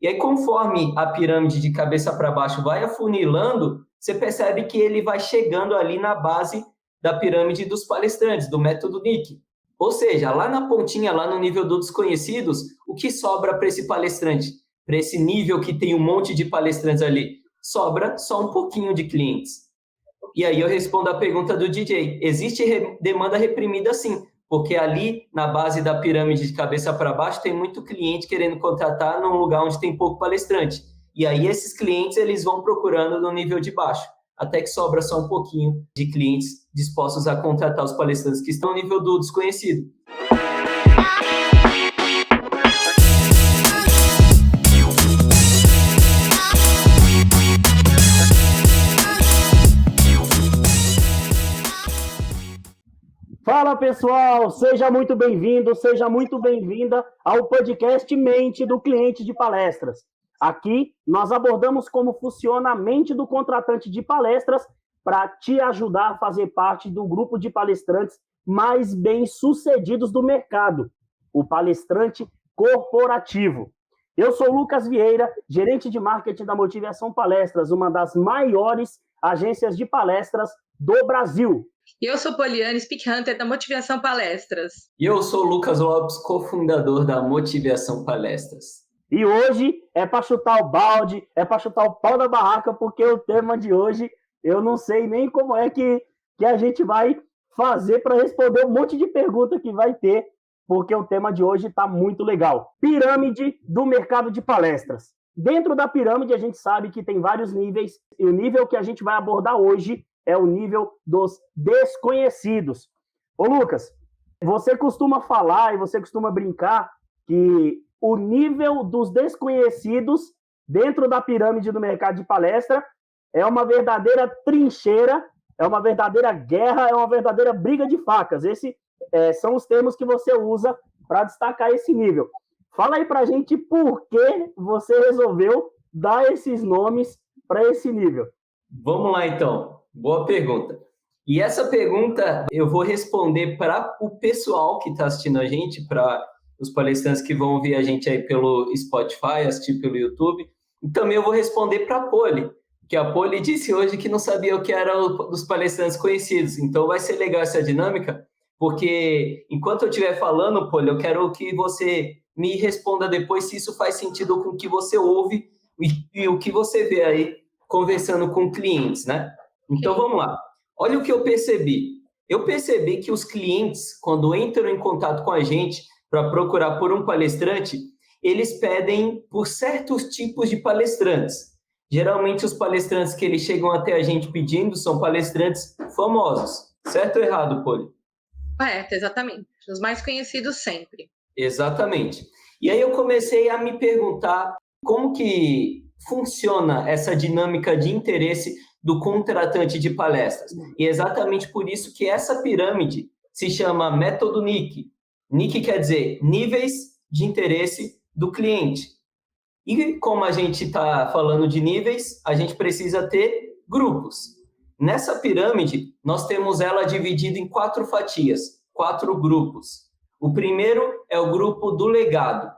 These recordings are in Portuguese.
E aí, conforme a pirâmide de cabeça para baixo vai afunilando, você percebe que ele vai chegando ali na base da pirâmide dos palestrantes, do método Nick. Ou seja, lá na pontinha, lá no nível dos desconhecidos, o que sobra para esse palestrante? Para esse nível que tem um monte de palestrantes ali? Sobra só um pouquinho de clientes. E aí eu respondo a pergunta do DJ. Existe demanda reprimida sim, porque ali na base da pirâmide de cabeça para baixo tem muito cliente querendo contratar num lugar onde tem pouco palestrante. E aí esses clientes eles vão procurando no nível de baixo, até que sobra só um pouquinho de clientes dispostos a contratar os palestrantes que estão no nível do desconhecido. Fala pessoal, seja muito bem-vindo, seja muito bem-vinda ao podcast Mente do Cliente de Palestras. Aqui nós abordamos como funciona a mente do contratante de palestras para te ajudar a fazer parte do grupo de palestrantes mais bem-sucedidos do mercado, o palestrante corporativo. Eu sou Lucas Vieira, gerente de marketing da Motivação Palestras, uma das maiores agências de palestras do Brasil. E eu sou Poliane, Speak Hunter da Motivação Palestras. E eu sou Lucas Lopes, cofundador da Motivação Palestras. E hoje é para chutar o balde, é para chutar o pau da barraca, porque o tema de hoje eu não sei nem como é que a gente vai fazer para responder um monte de pergunta que vai ter, porque o tema de hoje está muito legal. Pirâmide do mercado de palestras. Dentro da pirâmide a gente sabe que tem vários níveis, e o nível que a gente vai abordar hoje é o nível dos desconhecidos. Ô Lucas, você costuma falar e você costuma brincar que o nível dos desconhecidos dentro da pirâmide do mercado de palestra é uma verdadeira trincheira, é uma verdadeira guerra, é uma verdadeira briga de facas. Esses são os termos que você usa para destacar esse nível. Fala aí pra gente por que você resolveu dar esses nomes para esse nível. Vamos lá então. Boa pergunta. E essa pergunta eu vou responder para o pessoal que está assistindo a gente, para os palestrantes que vão ouvir a gente aí pelo Spotify, assistir pelo YouTube. E também eu vou responder para a Poli, que a Poli disse hoje que não sabia o que era dos palestrantes conhecidos. Então vai ser legal essa dinâmica, porque enquanto eu estiver falando, Poli, eu quero que você me responda depois se isso faz sentido com o que você ouve e o que você vê aí conversando com clientes, né? Então, vamos lá. Olha o que eu percebi. Eu percebi que os clientes, quando entram em contato com a gente para procurar por um palestrante, eles pedem por certos tipos de palestrantes. Geralmente, os palestrantes que eles chegam até a gente pedindo são palestrantes famosos. Certo ou errado, Poli? Correto, exatamente. Os mais conhecidos sempre. Exatamente. E aí eu comecei a me perguntar como que funciona essa dinâmica de interesse do contratante de palestras. E é exatamente por isso que essa pirâmide se chama método Nick. Nick quer dizer níveis de interesse do cliente. E como a gente está falando de níveis, a gente precisa ter grupos. Nessa pirâmide, nós temos ela dividida em 4 fatias, 4 grupos. O primeiro é o grupo do legado,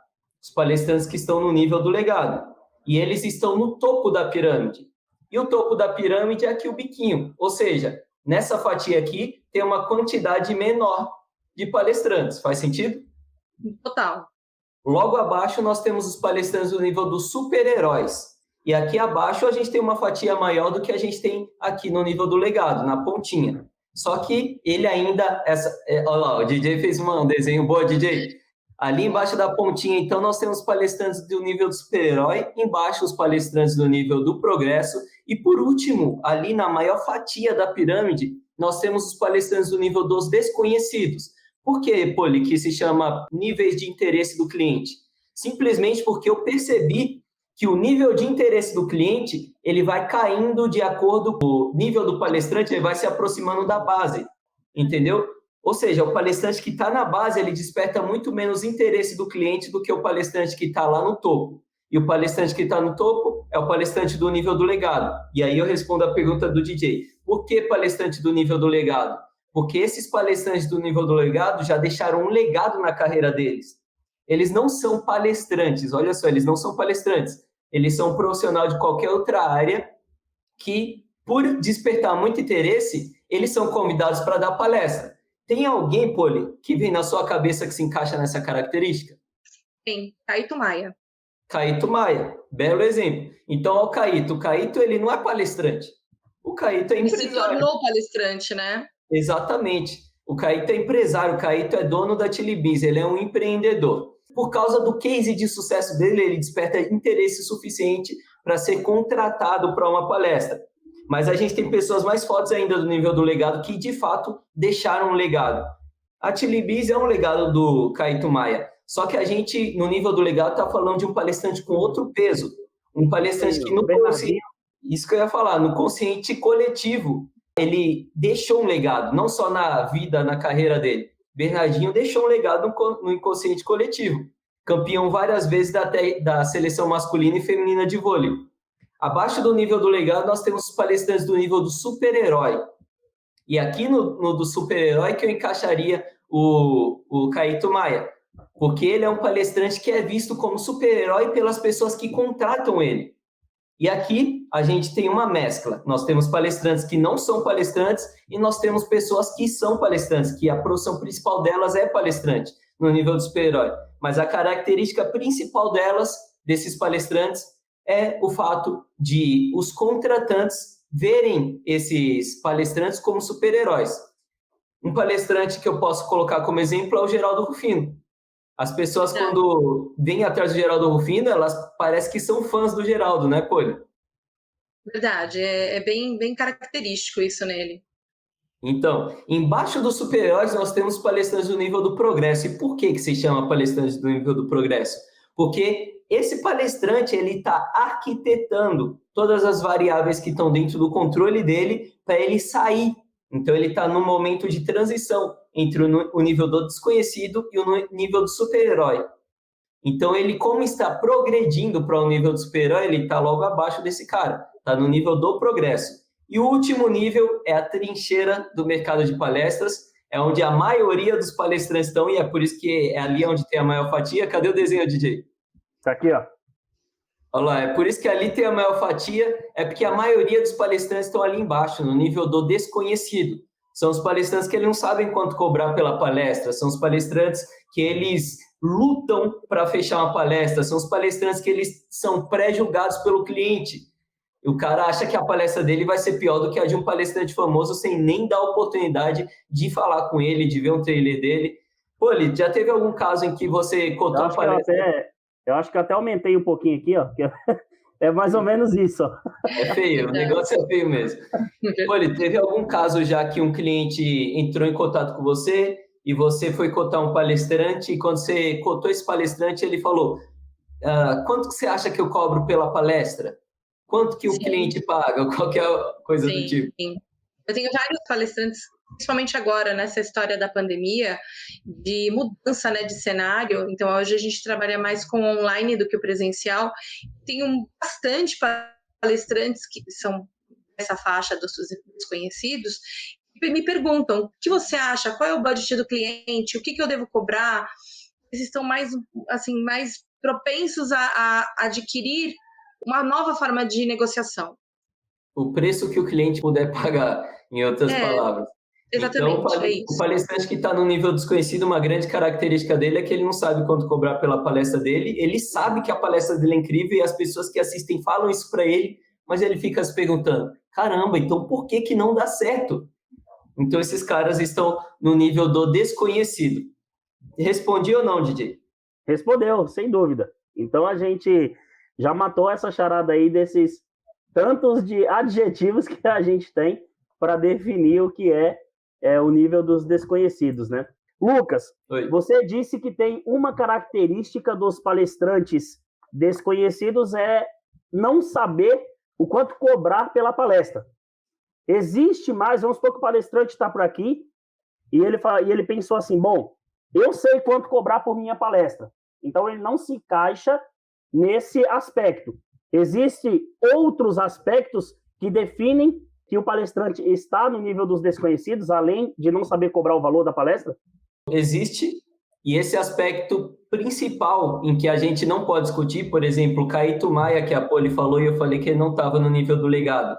os palestrantes que estão no nível do legado. E eles estão no topo da pirâmide. E o topo da pirâmide é aqui o biquinho. Ou seja, nessa fatia aqui tem uma quantidade menor de palestrantes. Faz sentido? Total. Logo abaixo nós temos os palestrantes do nível dos super-heróis. E aqui abaixo a gente tem uma fatia maior do que a gente tem aqui no nível do legado, na pontinha. Só que ele ainda... olha lá, o DJ fez um desenho. Boa, DJ. Ali embaixo da pontinha, então, nós temos palestrantes do nível do super-herói, embaixo os palestrantes do nível do progresso, e por último, ali na maior fatia da pirâmide, nós temos os palestrantes do nível dos desconhecidos. Por que, Poli, que se chama níveis de interesse do cliente? Simplesmente porque eu percebi que o nível de interesse do cliente, ele vai caindo de acordo com o nível do palestrante, ele vai se aproximando da base, entendeu? Ou seja, o palestrante que está na base, ele desperta muito menos interesse do cliente do que o palestrante que está lá no topo. E o palestrante que está no topo é o palestrante do nível do legado. E aí eu respondo a pergunta do DJ. Por que palestrante do nível do legado? Porque esses palestrantes do nível do legado já deixaram um legado na carreira deles. eles não são palestrantes, olha só, eles não são palestrantes, eles são um profissional de qualquer outra área que, por despertar muito interesse, eles são convidados para dar palestra. Tem alguém, Poli, que vem na sua cabeça que se encaixa nessa característica? Tem, Caíto Maia. Caíto Maia, belo exemplo. Então, o Caíto, ele não é palestrante. O Caíto é Ele empresário. se tornou palestrante, né? Exatamente. O Caíto é empresário, o Caíto é dono da Chili Beans, ele é um empreendedor. Por causa do case de sucesso dele, ele desperta interesse suficiente para ser contratado para uma palestra. Mas a gente tem pessoas mais fortes ainda do nível do legado que, de fato, deixaram um legado. A Chili Beans é um legado do Caíto Maia. Só que a gente, no nível do legado, está falando de um palestrante com outro peso. Um palestrante que, no consciente, isso que eu ia falar, no consciente coletivo, ele deixou um legado, não só na vida, na carreira dele. Bernardinho deixou um legado no inconsciente coletivo. Campeão várias vezes da seleção masculina e feminina de vôlei. Abaixo do nível do legado, nós temos os palestrantes do nível do super-herói. E aqui no do super-herói que eu encaixaria o Caíto Maia. Porque ele é um palestrante que é visto como super-herói pelas pessoas que contratam ele. E aqui a gente tem uma mescla. Nós temos palestrantes que não são palestrantes e nós temos pessoas que são palestrantes, que a profissão principal delas é palestrante, no nível do super-herói. Mas a característica principal delas, desses palestrantes, é o fato de os contratantes verem esses palestrantes como super-heróis. Um palestrante que eu posso colocar como exemplo é o Geraldo Rufino. As pessoas, quando vêm atrás do Geraldo Rufino, elas parecem que são fãs do Geraldo, né, Poli? Verdade, é bem característico isso nele. Então, embaixo dos super-heróis, nós temos palestrantes do nível do progresso. E por que se chama palestrante do nível do progresso? Porque esse palestrante, ele está arquitetando todas as variáveis que estão dentro do controle dele para ele sair. Então, ele está num momento de transição entre o nível do desconhecido e o nível do super-herói. Então, ele, como está progredindo para o nível do super-herói, ele está logo abaixo desse cara. Está no nível do progresso. E o último nível é a trincheira do mercado de palestras, é onde a maioria dos palestrantes estão, e é por isso que é ali onde tem a maior fatia. Cadê o desenho, DJ? Tá aqui, ó. Olha lá, é por isso que ali tem a maior fatia, é porque a maioria dos palestrantes estão ali embaixo, no nível do desconhecido. São os palestrantes que eles não sabem quanto cobrar pela palestra, são os palestrantes que eles lutam para fechar uma palestra, são os palestrantes que eles são pré-julgados pelo cliente. O cara acha que a palestra dele vai ser pior do que a de um palestrante famoso sem nem dar oportunidade de falar com ele, de ver um trailer dele. Pô, Lito, já teve algum caso em que você cotou a palestra? Eu acho que eu até aumentei um pouquinho aqui, ó. É mais ou menos isso, ó. É feio, o negócio é feio mesmo. Pô, Lito, teve algum caso já que um cliente entrou em contato com você e você foi cotar um palestrante e quando você cotou esse palestrante, ele falou, quanto que você acha que eu cobro pela palestra? Quanto que o cliente paga? Qualquer coisa do tipo. Sim. Eu tenho vários palestrantes, principalmente agora, nessa história da pandemia, de mudança, né, de cenário. Então, hoje a gente trabalha mais com online do que o presencial. Tenho bastante palestrantes que são dessa faixa dos desconhecidos e me perguntam, o que você acha? Qual é o budget do cliente? O que eu devo cobrar? Eles estão mais propensos a adquirir uma nova forma de negociação. O preço que o cliente puder pagar, em outras palavras. Exatamente, então, é isso. O palestrante que está no nível desconhecido, uma grande característica dele é que ele não sabe quanto cobrar pela palestra dele, ele sabe que a palestra dele é incrível e as pessoas que assistem falam isso para ele, mas ele fica se perguntando, caramba, então por que não dá certo? Então, esses caras estão no nível do desconhecido. Respondi ou não, DJ? Respondeu, sem dúvida. Então, a gente já matou essa charada aí desses tantos de adjetivos que a gente tem para definir o que é o nível dos desconhecidos, né? Lucas, Oi. Você disse que tem uma característica dos palestrantes desconhecidos é não saber o quanto cobrar pela palestra. Existe mais, vamos supor que o palestrante está por aqui e ele pensou assim, bom, eu sei quanto cobrar por minha palestra. Então, ele não se encaixa nesse aspecto. Existem outros aspectos que definem que o palestrante está no nível dos desconhecidos, além de não saber cobrar o valor da palestra? Existe, e esse aspecto principal em que a gente não pode discutir, por exemplo, o Caíto Maia, que a Poli falou, e eu falei que ele não estava no nível do legado.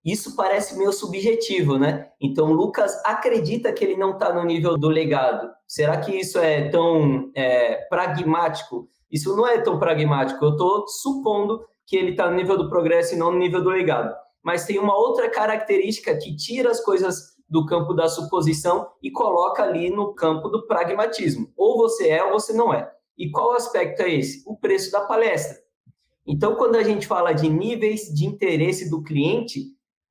Isso parece meio subjetivo, né? Então, o Lucas acredita que ele não está no nível do legado. Será que isso é tão pragmático? Isso não é tão pragmático. Eu estou supondo que ele está no nível do progresso e não no nível do legado. Mas tem uma outra característica que tira as coisas do campo da suposição e coloca ali no campo do pragmatismo. Ou você é ou você não é. E qual aspecto é esse? O preço da palestra. Então, quando a gente fala de níveis de interesse do cliente,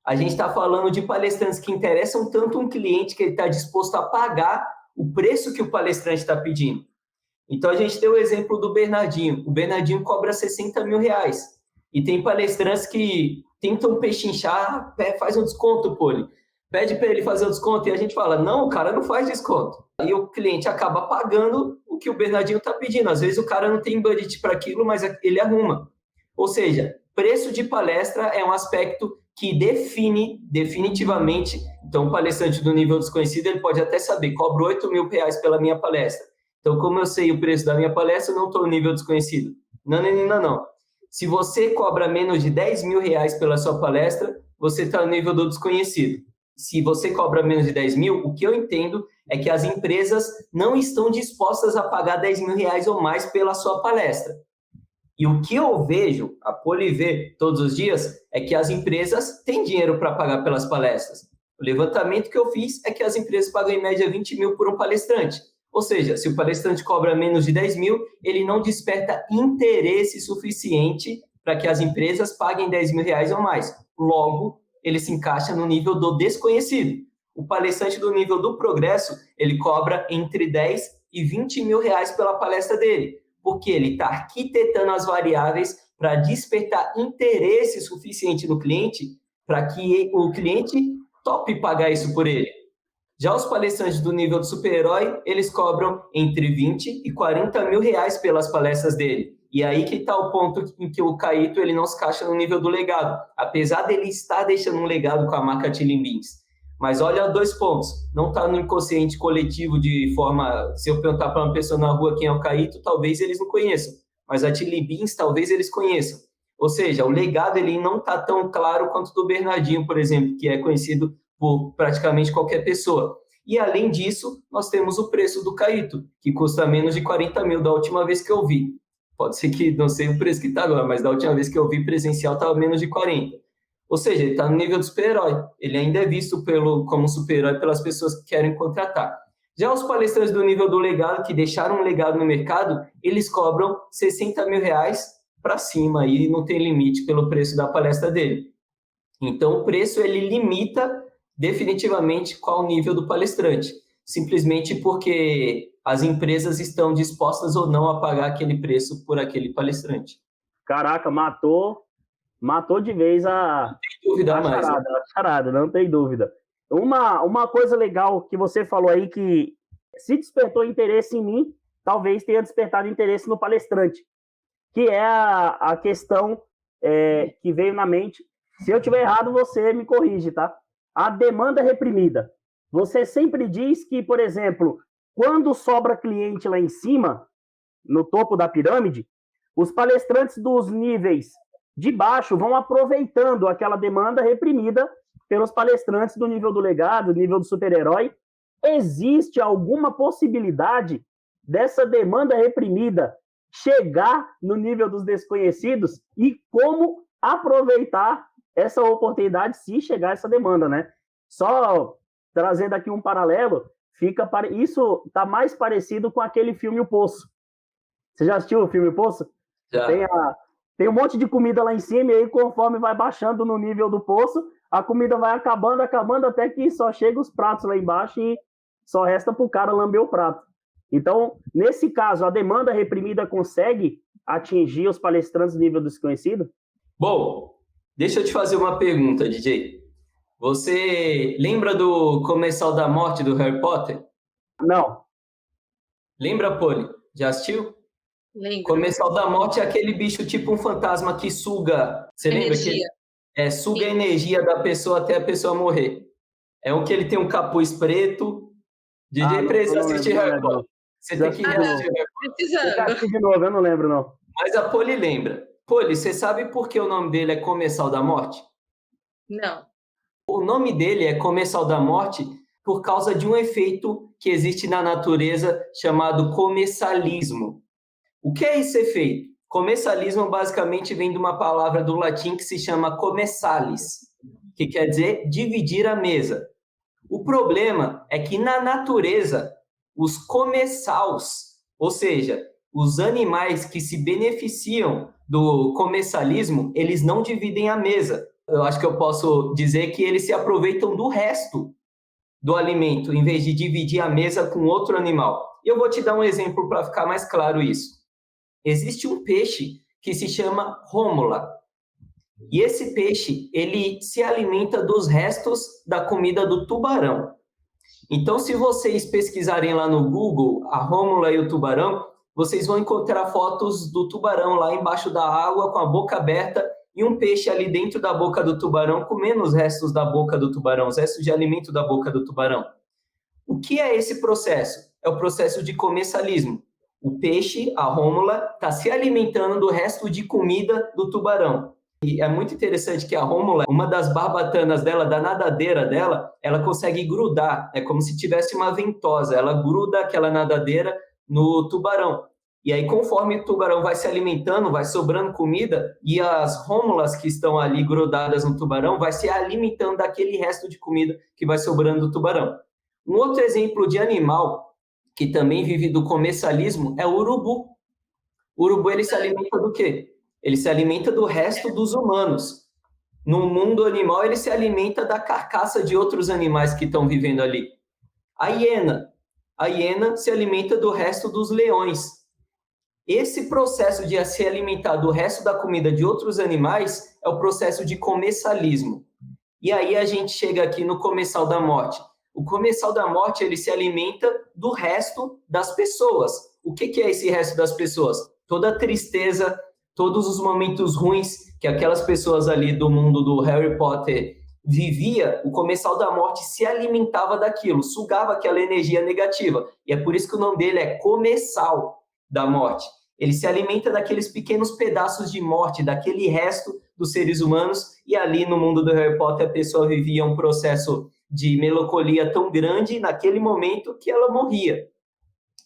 a gente está falando de palestrantes que interessam tanto um cliente que ele está disposto a pagar o preço que o palestrante está pedindo. Então, a gente tem o exemplo do Bernardinho. O Bernardinho cobra 60 mil reais. E tem palestrantes que tentam pechinchar, faz um desconto, Poli. Pede para ele fazer o desconto e a gente fala, não, o cara não faz desconto. E o cliente acaba pagando o que o Bernardinho está pedindo. Às vezes o cara não tem budget para aquilo, mas ele arruma. Ou seja, preço de palestra é um aspecto que define definitivamente. Então, o palestrante do nível desconhecido, ele pode até saber, cobro 8 mil reais pela minha palestra. Então, como eu sei o preço da minha palestra, eu não estou no nível desconhecido. Não. Se você cobra menos de 10 mil reais pela sua palestra, você está no nível do desconhecido. Se você cobra menos de 10 mil, o que eu entendo é que as empresas não estão dispostas a pagar 10 mil reais ou mais pela sua palestra. E o que eu vejo, a Poli vê todos os dias, é que as empresas têm dinheiro para pagar pelas palestras. O levantamento que eu fiz é que as empresas pagam em média 20 mil por um palestrante. Ou seja, se o palestrante cobra menos de 10 mil, ele não desperta interesse suficiente para que as empresas paguem 10 mil reais ou mais. Logo, ele se encaixa no nível do desconhecido. O palestrante do nível do progresso, ele cobra entre 10 e 20 mil reais pela palestra dele, porque ele está arquitetando as variáveis para despertar interesse suficiente no cliente para que o cliente tope pagar isso por ele. Já os palestrantes do nível do super-herói, eles cobram entre 20 e 40 mil reais pelas palestras dele. E aí que está o ponto em que o Caíto ele não se encaixa no nível do legado, apesar dele estar deixando um legado com a marca Chili Beans. Mas olha 2 pontos, não está no inconsciente coletivo de forma, se eu perguntar para uma pessoa na rua quem é o Caíto, talvez eles não conheçam, mas a Chili Beans talvez eles conheçam. Ou seja, o legado ele não está tão claro quanto do Bernardinho, por exemplo, que é conhecido por praticamente qualquer pessoa. E além disso, nós temos o preço do Caíto, que custa menos de 40 mil da última vez que eu vi. Pode ser que não sei o preço que está agora, mas da última vez que eu vi presencial estava menos de 40. Ou seja, ele está no nível do super-herói. Ele ainda é visto como super-herói pelas pessoas que querem contratar. Já os palestrantes do nível do legado, que deixaram um legado no mercado, eles cobram 60 mil reais para cima e não tem limite pelo preço da palestra dele. Então, o preço ele limita definitivamente qual o nível do palestrante, simplesmente porque as empresas estão dispostas ou não a pagar aquele preço por aquele palestrante. Caraca, matou de vez a charada, não tem dúvida. Uma coisa legal que você falou aí que se despertou interesse em mim, talvez tenha despertado interesse no palestrante, que é a questão que veio na mente. Se eu tiver errado, você me corrige, tá? A demanda reprimida. Você sempre diz que, por exemplo, quando sobra cliente lá em cima, no topo da pirâmide, os palestrantes dos níveis de baixo vão aproveitando aquela demanda reprimida pelos palestrantes do nível do legado, do nível do super-herói. Existe alguma possibilidade dessa demanda reprimida chegar no nível dos desconhecidos e como aproveitar essa oportunidade se chegar essa demanda, né? Só trazendo aqui um paralelo, isso está mais parecido com aquele filme O Poço. Você já assistiu o filme O Poço? Já. Tem um monte de comida lá em cima e aí conforme vai baixando no nível do poço, a comida vai acabando até que só chega os pratos lá embaixo e só resta para o cara lamber o prato. Então, nesse caso, a demanda reprimida consegue atingir os palestrantes do nível desconhecido? Bom, deixa eu te fazer uma pergunta, DJ. Você lembra do Comensal da Morte do Harry Potter? Não. Lembra, Poli? Já assistiu? Lembro. Comensal da Morte é aquele bicho tipo um fantasma que suga. Você lembra que suga a energia da pessoa até a pessoa morrer? É um que ele tem um capuz preto. DJ precisa assistir Harry Potter. Você tem que reagir. Precisando. De novo, eu não lembro, não. Mas a Poli lembra. Poli, você sabe por que o nome dele é Comensal da Morte? Não. O nome dele é Comensal da Morte por causa de um efeito que existe na natureza chamado comensalismo. O que é esse efeito? Comensalismo basicamente vem de uma palavra do latim que se chama commensalis, que quer dizer dividir a mesa. O problema é que na natureza, os comensals, ou seja, os animais que se beneficiam do comensalismo, eles não dividem a mesa. Eu acho que eu posso dizer que eles se aproveitam do resto do alimento, em vez de dividir a mesa com outro animal. E eu vou te dar um exemplo para ficar mais claro isso. Existe um peixe que se chama rômula. E esse peixe, ele se alimenta dos restos da comida do tubarão. Então, se vocês pesquisarem lá no Google a rômula e o tubarão, vocês vão encontrar fotos do tubarão lá embaixo da água com a boca aberta e um peixe ali dentro da boca do tubarão comendo os restos da boca do tubarão, os restos de alimento da boca do tubarão. O que é esse processo? É o processo de comensalismo. O peixe, a rômula, está se alimentando do resto de comida do tubarão. E é muito interessante que a rômula, uma das barbatanas dela, da nadadeira dela, ela consegue grudar. É como se tivesse uma ventosa. Ela gruda aquela nadadeira no tubarão. E aí, conforme o tubarão vai se alimentando, vai sobrando comida, e as rômulas que estão ali grudadas no tubarão vai se alimentando daquele resto de comida que vai sobrando do tubarão. Um outro exemplo de animal que também vive do comensalismo é o urubu. O urubu, ele se alimenta do quê? Ele se alimenta do resto dos humanos. No mundo animal, ele se alimenta da carcaça de outros animais que estão vivendo ali. A hiena se alimenta do resto dos leões. Esse processo de se alimentar do resto da comida de outros animais é o processo de comensalismo. E aí a gente chega aqui no comensal da morte. O comensal da morte, ele se alimenta do resto das pessoas. O que é esse resto das pessoas? Toda a tristeza, todos os momentos ruins que aquelas pessoas ali do mundo do Harry Potter vivia, o comensal da morte se alimentava daquilo, sugava aquela energia negativa. E é por isso que o nome dele é comensal da morte. Ele se alimenta daqueles pequenos pedaços de morte, daquele resto dos seres humanos, e ali no mundo do Harry Potter a pessoa vivia um processo de melancolia tão grande naquele momento que ela morria.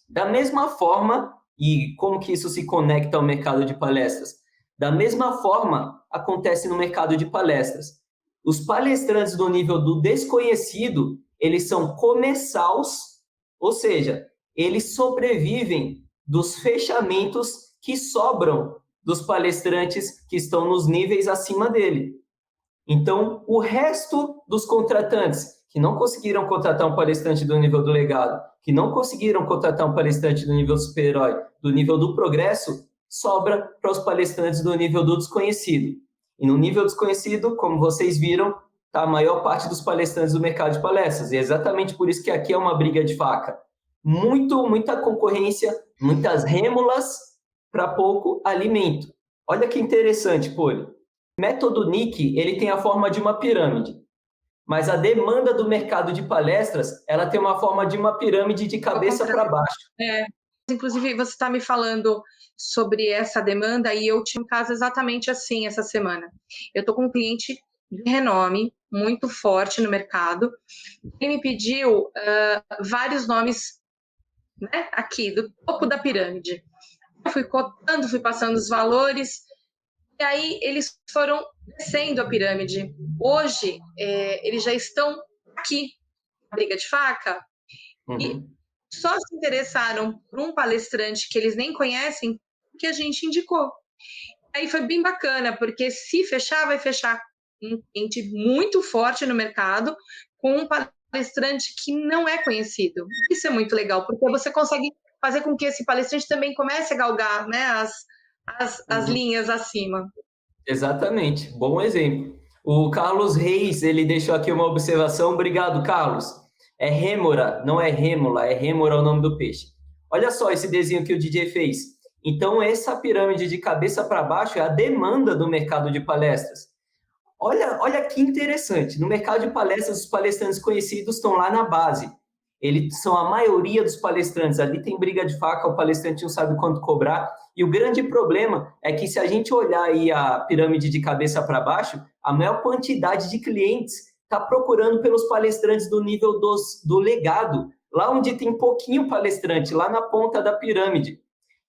Da mesma forma, e como que isso se conecta ao mercado de palestras? Da mesma forma acontece no mercado de palestras. Os palestrantes do nível do desconhecido, eles são comensals, ou seja, eles sobrevivem dos fechamentos que sobram dos palestrantes que estão nos níveis acima dele. Então, o resto dos contratantes que não conseguiram contratar um palestrante do nível do legado, que não conseguiram contratar um palestrante do nível super-herói, do nível do progresso, sobra para os palestrantes do nível do desconhecido. E no nível desconhecido, como vocês viram, está a maior parte dos palestrantes do mercado de palestras. E é exatamente por isso que aqui é uma briga de faca. Muita concorrência, muitas rêmulas para pouco alimento. Olha que interessante, Poli. O método Nick, ele tem a forma de uma pirâmide, mas a demanda do mercado de palestras, ela tem uma forma de uma pirâmide de cabeça para baixo. Inclusive, você está me falando sobre essa demanda e eu tinha um caso exatamente assim essa semana. Eu estou com um cliente de renome, muito forte no mercado. Ele me pediu vários nomes, né, aqui, do topo da pirâmide. Eu fui cotando, fui passando os valores, e aí eles foram descendo a pirâmide. Hoje, eles já estão aqui, na briga de faca, e só se interessaram por um palestrante que eles nem conhecem, que a gente indicou. Aí foi bem bacana, porque se fechar, vai fechar um cliente muito forte no mercado, com um palestrante que não é conhecido. Isso é muito legal, porque você consegue fazer com que esse palestrante também comece a galgar, né, as linhas acima. Exatamente, bom exemplo. O Carlos Reis, ele deixou aqui uma observação. Obrigado, Carlos. É rêmora, não é rêmula, é rêmora o nome do peixe. Olha só esse desenho que o DJ fez. Então, essa pirâmide de cabeça para baixo é a demanda do mercado de palestras. Olha que interessante. No mercado de palestras, os palestrantes conhecidos estão lá na base. eles são a maioria dos palestrantes. Ali tem briga de faca, o palestrante não sabe quanto cobrar. E o grande problema é que se a gente olhar aí a pirâmide de cabeça para baixo, a maior quantidade de clientes está procurando pelos palestrantes do nível do legado, lá onde tem pouquinho palestrante, lá na ponta da pirâmide.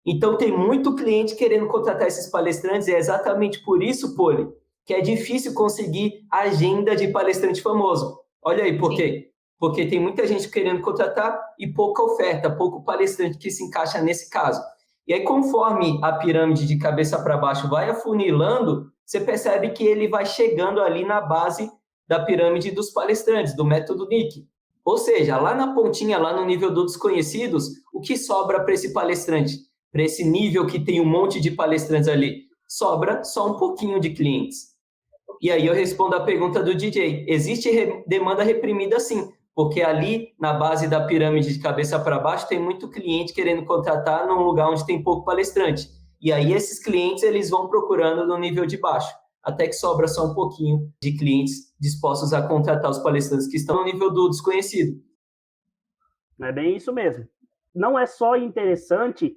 Então, tem muito cliente querendo contratar esses palestrantes, e é exatamente por isso, Poli, que é difícil conseguir agenda de palestrante famoso. Olha aí por quê? Porque tem muita gente querendo contratar e pouca oferta, pouco palestrante que se encaixa nesse caso. E aí, conforme a pirâmide de cabeça para baixo vai afunilando, você percebe que ele vai chegando ali na base da pirâmide dos palestrantes, do método NIC. Ou seja, lá na pontinha, lá no nível dos desconhecidos, o que sobra para esse palestrante? Para esse nível que tem um monte de palestrantes ali? Sobra só um pouquinho de clientes. E aí eu respondo a pergunta do DJ. Existe demanda reprimida, sim, porque ali na base da pirâmide de cabeça para baixo tem muito cliente querendo contratar num lugar onde tem pouco palestrante. E aí esses clientes eles vão procurando no nível de baixo, até que sobra só um pouquinho de clientes dispostos a contratar os palestrantes que estão no nível do desconhecido. É bem isso mesmo. Não é só interessante,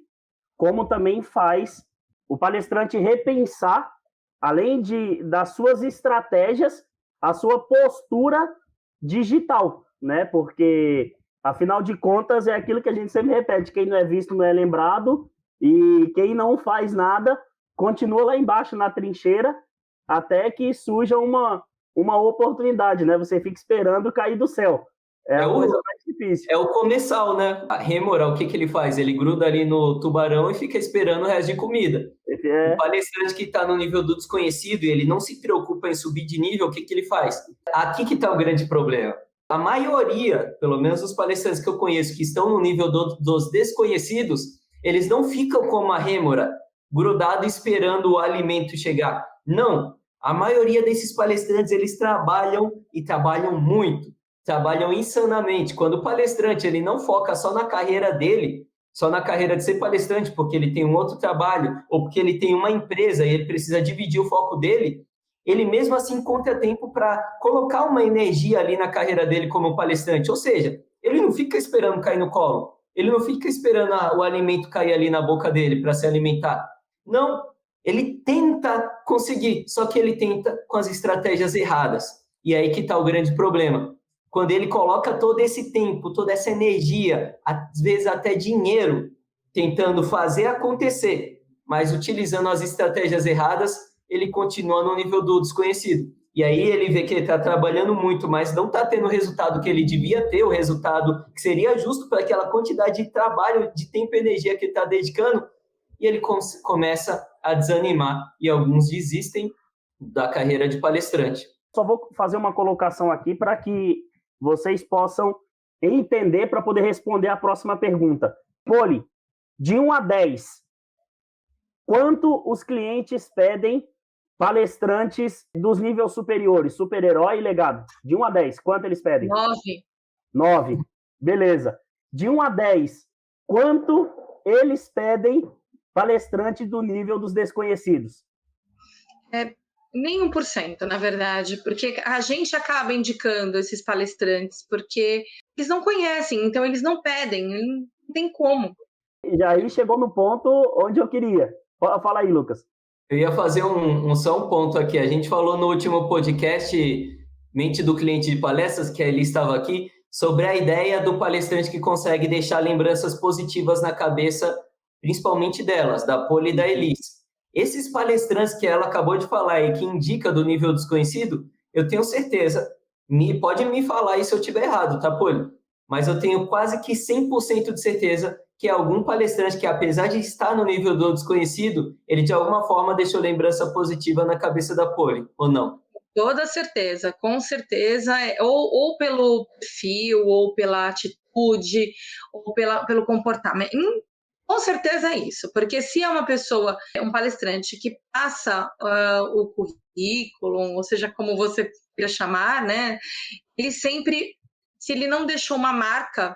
como também faz o palestrante repensar, além das suas estratégias, a sua postura digital, né? Porque, afinal de contas, é aquilo que a gente sempre repete, quem não é visto não é lembrado, e quem não faz nada continua lá embaixo na trincheira, até que surja uma oportunidade, né? Você fica esperando cair do céu. É a coisa mais difícil. É o comensal, né? A rêmora, o que ele faz? Ele gruda ali no tubarão e fica esperando o resto de comida. O palestrante que está no nível do desconhecido e ele não se preocupa em subir de nível, o que ele faz? Aqui que está o grande problema. A maioria, pelo menos os palestrantes que eu conheço, que estão no nível dos desconhecidos, eles não ficam como a rêmora, grudado esperando o alimento chegar. Não. A maioria desses palestrantes, eles trabalham e trabalham muito. Trabalham insanamente. Quando o palestrante ele não foca só na carreira dele, só na carreira de ser palestrante, porque ele tem um outro trabalho, ou porque ele tem uma empresa e ele precisa dividir o foco dele, ele mesmo assim encontra tempo para colocar uma energia ali na carreira dele como palestrante. Ou seja, ele não fica esperando cair no colo, ele não fica esperando o alimento cair ali na boca dele para se alimentar. Não, ele tenta conseguir, só que ele tenta com as estratégias erradas. E é aí que está o grande problema. Quando ele coloca todo esse tempo, toda essa energia, às vezes até dinheiro, tentando fazer acontecer, mas utilizando as estratégias erradas, ele continua no nível do desconhecido. E aí ele vê que ele está trabalhando muito, mas não está tendo o resultado que ele devia ter, o resultado que seria justo para aquela quantidade de trabalho, de tempo e energia que ele está dedicando, e ele começa a desanimar, e alguns desistem da carreira de palestrante. Só vou fazer uma colocação aqui para que vocês possam entender para poder responder a próxima pergunta. Poli, de 1 a 10, quanto os clientes pedem palestrantes dos níveis superiores, super-herói e legado? De 1 a 10, quanto eles pedem? 9. Beleza. De 1 a 10, quanto eles pedem palestrante do nível dos desconhecidos? Nem 1%, na verdade, porque a gente acaba indicando esses palestrantes, porque eles não conhecem, então eles não pedem, não tem como. E aí chegou no ponto onde eu queria. Fala aí, Lucas. Eu ia fazer só um ponto aqui. A gente falou no último podcast, Mente do Cliente de Palestras, que ele estava aqui, sobre a ideia do palestrante que consegue deixar lembranças positivas na cabeça, principalmente delas, da Poli e da Elis. Esses palestrantes que ela acabou de falar e que indica do nível desconhecido, eu tenho certeza, pode me falar aí se eu estiver errado, tá, Poli? Mas eu tenho quase que 100% de certeza que é algum palestrante que, apesar de estar no nível do desconhecido, ele de alguma forma deixou lembrança positiva na cabeça da Poli, ou não? Toda certeza, com certeza, ou pelo perfil, ou pela atitude, ou pelo comportamento. Com certeza é isso, porque se é uma pessoa, um palestrante que passa o currículo, ou seja, como você queira chamar, né? Ele sempre, se ele não deixou uma marca,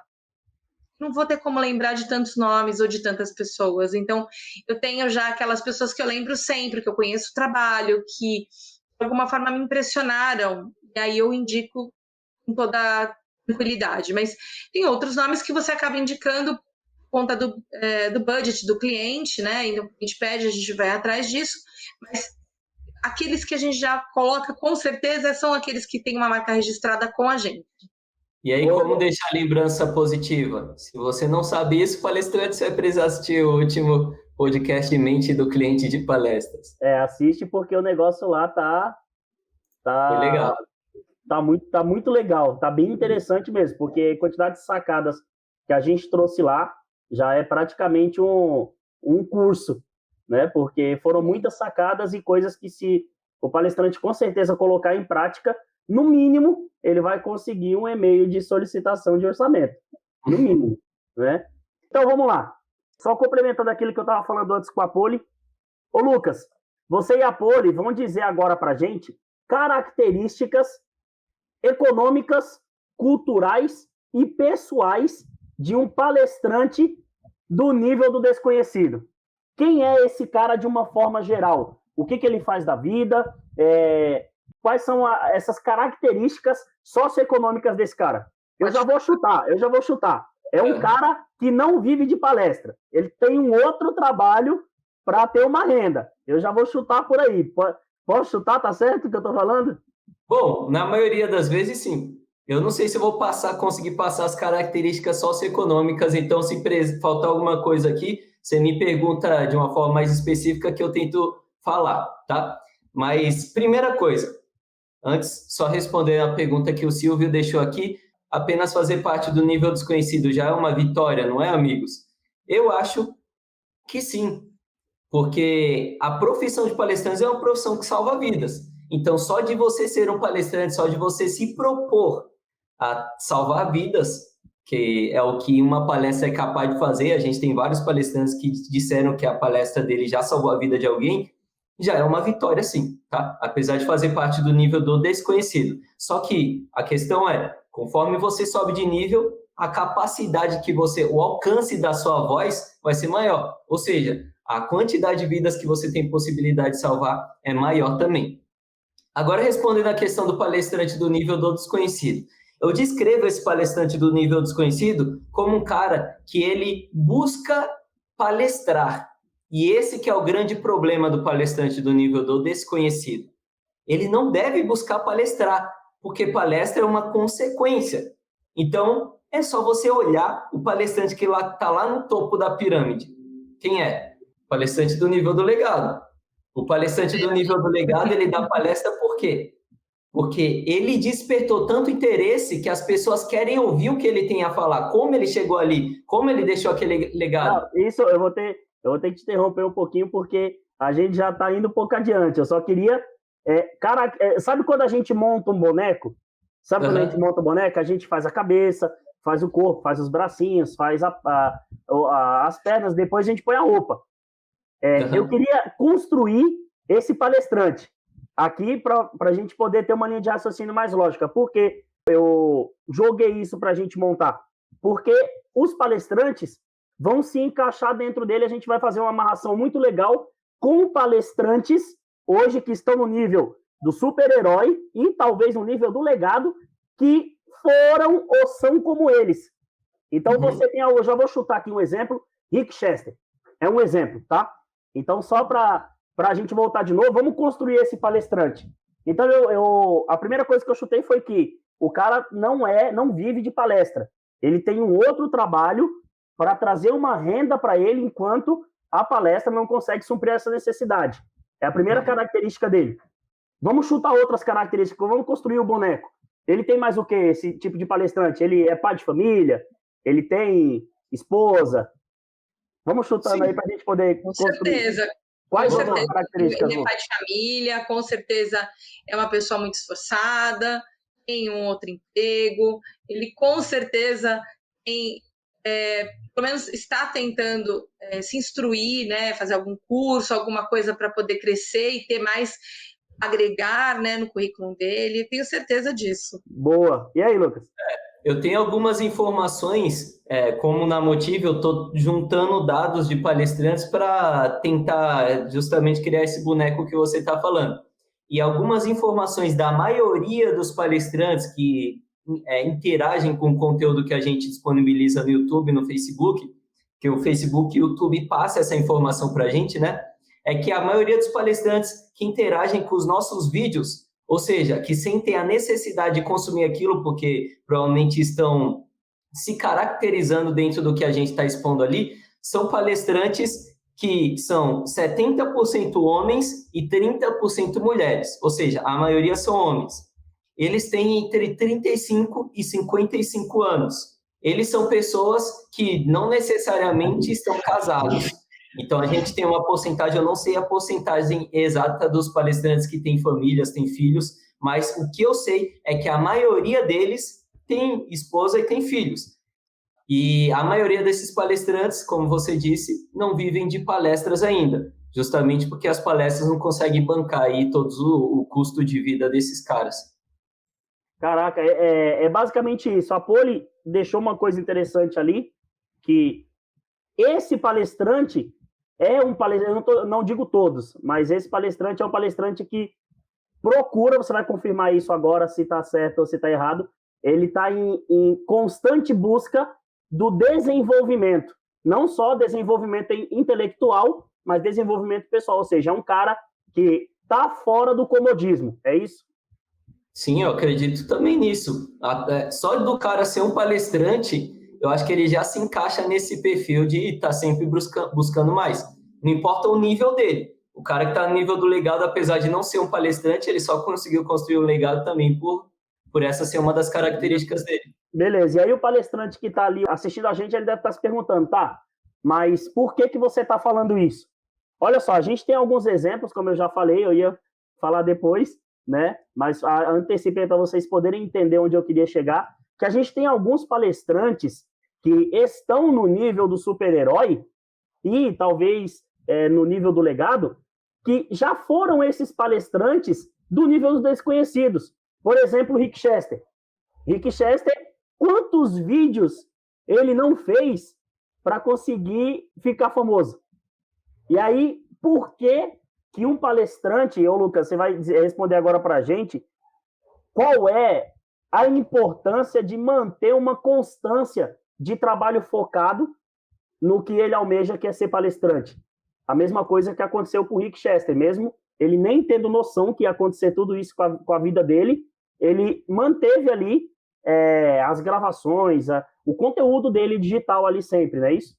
não vou ter como lembrar de tantos nomes ou de tantas pessoas. Então, eu tenho já aquelas pessoas que eu lembro sempre, que eu conheço o trabalho, que de alguma forma me impressionaram, e aí eu indico com toda tranquilidade. Mas tem outros nomes que você acaba indicando por conta do budget do cliente, né? Então, a gente pede, a gente vai atrás disso, mas aqueles que a gente já coloca, com certeza, são aqueles que têm uma marca registrada com a gente. E aí, como deixar a lembrança positiva? Se você não sabe isso, palestrante, você vai precisar assistir o último podcast Mente do Cliente de Palestras. Assiste porque o negócio lá Foi legal. Tá muito legal, tá bem interessante mesmo, porque a quantidade de sacadas que a gente trouxe lá já é praticamente um curso, né? Porque foram muitas sacadas e coisas que, se o palestrante com certeza colocar em prática, no mínimo, ele vai conseguir um e-mail de solicitação de orçamento. No mínimo, né? Então, vamos lá. Só complementando aquilo que eu estava falando antes com a Poli. Ô, Lucas, você e a Poli vão dizer agora para a gente características econômicas, culturais e pessoais de um palestrante do nível do desconhecido. Quem é esse cara de uma forma geral? O que ele faz da vida? Quais são essas características socioeconômicas desse cara? Eu já vou chutar. É um cara que não vive de palestra. Ele tem um outro trabalho para ter uma renda. Eu já vou chutar por aí. Posso chutar? Tá certo o que eu estou falando? Bom, na maioria das vezes, sim. Eu não sei se eu vou conseguir passar as características socioeconômicas, então se faltar alguma coisa aqui, você me pergunta de uma forma mais específica que eu tento falar, tá? Mas, primeira coisa, antes, só responder a pergunta que o Silvio deixou aqui, apenas fazer parte do nível desconhecido já é uma vitória, não é, amigos? Eu acho que sim, porque a profissão de palestrante é uma profissão que salva vidas. Então, só de você ser um palestrante, só de você se propor a salvar vidas, que é o que uma palestra é capaz de fazer, a gente tem vários palestrantes que disseram que a palestra dele já salvou a vida de alguém, já é uma vitória sim, tá? Apesar de fazer parte do nível do desconhecido. Só que a questão é, conforme você sobe de nível, a capacidade que o alcance da sua voz vai ser maior. Ou seja, a quantidade de vidas que você tem possibilidade de salvar é maior também. Agora, respondendo à questão do palestrante do nível do desconhecido. Eu descrevo esse palestrante do nível desconhecido como um cara que ele busca palestrar. E esse que é o grande problema do palestrante do nível do desconhecido. Ele não deve buscar palestrar, porque palestra é uma consequência. Então, é só você olhar o palestrante que está lá no topo da pirâmide. Quem é? O palestrante do nível do legado. O palestrante do nível do legado, ele dá palestra por quê? Porque ele despertou tanto interesse que as pessoas querem ouvir o que ele tem a falar, como ele chegou ali, como ele deixou aquele legado. Não, isso eu vou ter que te interromper um pouquinho, porque a gente já está indo um pouco adiante. Eu só queria... sabe quando a gente monta um boneco? Sabe quando a gente monta um boneco? A gente faz a cabeça, faz o corpo, faz os bracinhos, faz as pernas, depois a gente põe a roupa. Eu queria construir esse palestrante aqui para a gente poder ter uma linha de raciocínio mais lógica. Por que eu joguei isso para a gente montar? Porque os palestrantes vão se encaixar dentro dele, a gente vai fazer uma amarração muito legal com palestrantes hoje que estão no nível do super-herói e talvez no nível do legado, que foram ou são como eles. Então você tem, eu já vou chutar aqui um exemplo, Rick Chester. É um exemplo, tá? Então, só para a gente voltar de novo, vamos construir esse palestrante. Então, a primeira coisa que eu chutei foi que o cara não vive de palestra. Ele tem um outro trabalho para trazer uma renda para ele, enquanto a palestra não consegue suprir essa necessidade. É a primeira característica dele. Vamos chutar outras características, vamos construir o boneco. Ele tem mais o que, esse tipo de palestrante? Ele é pai de família? Ele tem esposa? Vamos chutando aí para a gente poder construir. Com certeza. Quais são as características? Ele é pai de família, com certeza é uma pessoa muito esforçada, tem um outro emprego, ele com certeza tem, pelo menos está tentando se instruir, né, fazer algum curso, alguma coisa para poder crescer e ter mais, agregar, né, no currículo dele. Tenho certeza disso. Boa. E aí, Lucas? Eu tenho algumas informações, como na Motive, eu estou juntando dados de palestrantes para tentar justamente criar esse boneco que você está falando. E algumas informações da maioria dos palestrantes que interagem com o conteúdo que a gente disponibiliza no YouTube, no Facebook, que o Facebook e o YouTube passa essa informação para a gente, né? É que a maioria dos palestrantes que interagem com os nossos vídeos, ou seja, que sentem a necessidade de consumir aquilo porque provavelmente estão se caracterizando dentro do que a gente está expondo ali, são palestrantes que são 70% homens e 30% mulheres, ou seja, a maioria são homens. Eles têm entre 35 e 55 anos. Eles são pessoas que não necessariamente estão casados. Então, a gente tem uma porcentagem, eu não sei a porcentagem exata dos palestrantes que têm famílias, têm filhos, mas o que eu sei é que a maioria deles tem esposa e tem filhos. E a maioria desses palestrantes, como você disse, não vivem de palestras ainda, justamente porque as palestras não conseguem bancar aí todo o custo de vida desses caras. Caraca, é basicamente isso. A Poli deixou uma coisa interessante ali, que esse palestrante é um palestrante, eu não digo todos, mas esse palestrante é um palestrante que procura, você vai confirmar isso agora, se está certo ou se está errado, ele está em constante busca do desenvolvimento, não só desenvolvimento intelectual, mas desenvolvimento pessoal, ou seja, é um cara que está fora do comodismo, é isso? Sim, eu acredito também nisso. Só do cara ser um palestrante, eu acho que ele já se encaixa nesse perfil de estar sempre buscando mais. Não importa o nível dele. O cara que está no nível do legado, apesar de não ser um palestrante, ele só conseguiu construir um legado também por essa ser uma das características dele. Beleza, e aí o palestrante que está ali assistindo a gente, ele deve estar se perguntando, tá, mas por que você está falando isso? Olha só, a gente tem alguns exemplos, como eu já falei, eu ia falar depois, né, mas antecipei para vocês poderem entender onde eu queria chegar, que a gente tem alguns palestrantes que estão no nível do super-herói e talvez no nível do legado, que já foram esses palestrantes do nível dos desconhecidos. Por exemplo, o Rick Chester. Rick Chester, quantos vídeos ele não fez para conseguir ficar famoso? E aí, por que um palestrante, Lucas, você vai responder agora para a gente, qual é a importância de manter uma constância de trabalho focado no que ele almeja, que é ser palestrante? A mesma coisa que aconteceu com o Rick Chester, mesmo ele nem tendo noção que ia acontecer tudo isso com a vida dele, ele manteve ali as gravações, o conteúdo dele digital ali sempre, não é isso?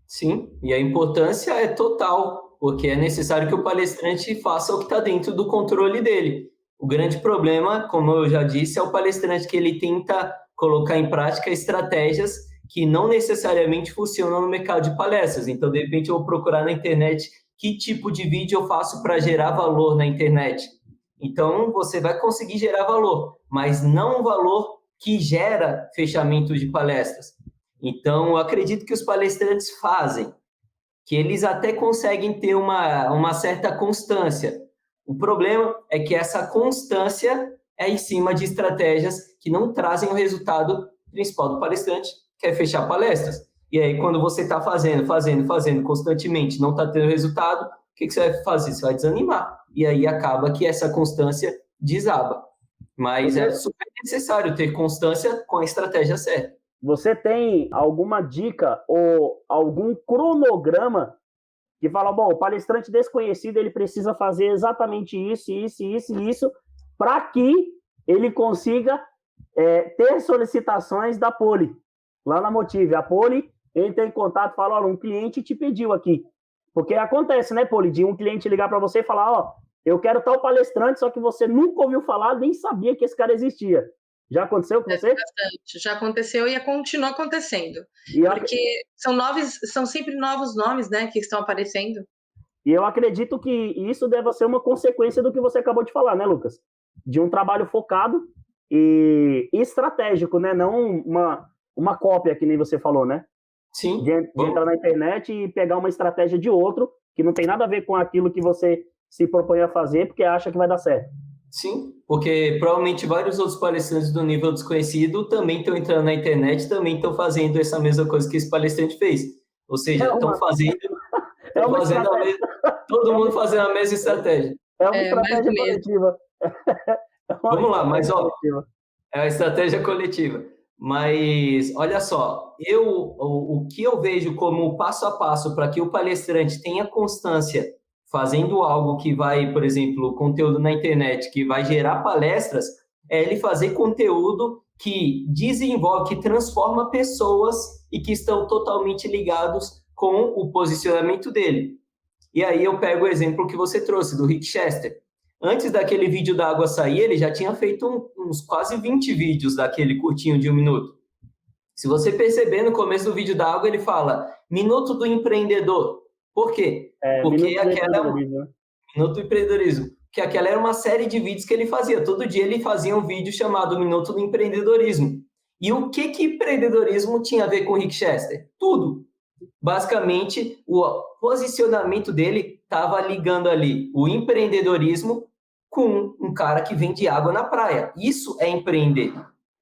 Sim, e a importância é total, porque é necessário que o palestrante faça o que está dentro do controle dele. O grande problema, como eu já disse, é o palestrante que ele tenta colocar em prática estratégias que não necessariamente funcionam no mercado de palestras. Então, de repente, eu vou procurar na internet que tipo de vídeo eu faço para gerar valor na internet. Então, você vai conseguir gerar valor, mas não um valor que gera fechamento de palestras. Então, eu acredito que os palestrantes fazem, que eles até conseguem ter uma certa constância. O problema é que essa constância é em cima de estratégias que não trazem o resultado principal do palestrante, que é fechar palestras. E aí, quando você está fazendo constantemente, não está tendo resultado, o que você vai fazer? Você vai desanimar. E aí acaba que essa constância desaba. Mas é super necessário ter constância com a estratégia certa. Você tem alguma dica ou algum cronograma que fala, bom, o palestrante desconhecido ele precisa fazer exatamente isso, para que ele consiga ter solicitações da Poli, lá na Motive. A Poli entra em contato e fala, olha, um cliente te pediu aqui. Porque acontece, né, Poli, de um cliente ligar para você e falar, ó, eu quero tal palestrante, só que você nunca ouviu falar, nem sabia que esse cara existia. Já aconteceu com você? Bastante. Já aconteceu e continua acontecendo. Porque são sempre novos nomes, né, que estão aparecendo. E eu acredito que isso deve ser uma consequência do que você acabou de falar, né, Lucas? De um trabalho focado e estratégico, né? Não uma cópia, que nem você falou, né? Sim. De entrar na internet e pegar uma estratégia de outro, que não tem nada a ver com aquilo que você se propõe a fazer, porque acha que vai dar certo. Sim, porque provavelmente vários outros palestrantes do nível desconhecido também estão entrando na internet, também estão fazendo essa mesma coisa que esse palestrante fez. Ou seja, estão fazendo todo mundo fazendo a mesma estratégia. É uma estratégia coletiva. Vamos lá, mas ó, É uma estratégia coletiva. Mas, olha só, o que eu vejo como passo a passo para que o palestrante tenha constância fazendo algo que vai, por exemplo, conteúdo na internet, que vai gerar palestras, é ele fazer conteúdo que desenvolve, que transforma pessoas e que estão totalmente ligados com o posicionamento dele. E aí eu pego o exemplo que você trouxe, do Rick Chester. Antes daquele vídeo da água sair, ele já tinha feito uns quase 20 vídeos daquele curtinho de 1 minuto. Se você perceber, no começo do vídeo da água, ele fala Minuto do Empreendedor. Por quê? Porque aquela é um Minuto do Empreendedorismo. Porque aquela era uma série de vídeos que ele fazia. Todo dia ele fazia um vídeo chamado Minuto do Empreendedorismo. E o que empreendedorismo tinha a ver com o Rick Chester? Tudo. Basicamente, o posicionamento dele estava ligando ali o empreendedorismo com um cara que vende água na praia. Isso é empreender.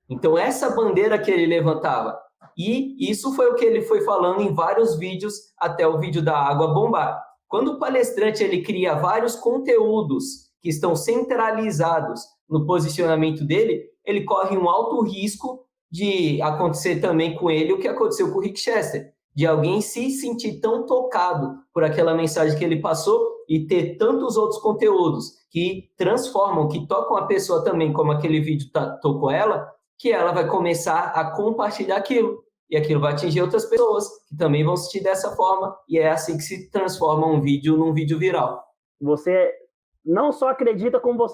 Então, essa bandeira que ele levantava. E isso foi o que ele foi falando em vários vídeos, até o vídeo da água bombar. Quando o palestrante ele cria vários conteúdos que estão centralizados no posicionamento dele, ele corre um alto risco de acontecer também com ele o que aconteceu com o Rick Chester, de alguém se sentir tão tocado por aquela mensagem que ele passou e ter tantos outros conteúdos que transformam, que tocam a pessoa também, como aquele vídeo tocou ela, que ela vai começar a compartilhar aquilo. E aquilo vai atingir outras pessoas que também vão assistir dessa forma. E é assim que se transforma um vídeo num vídeo viral. Você não só acredita, como você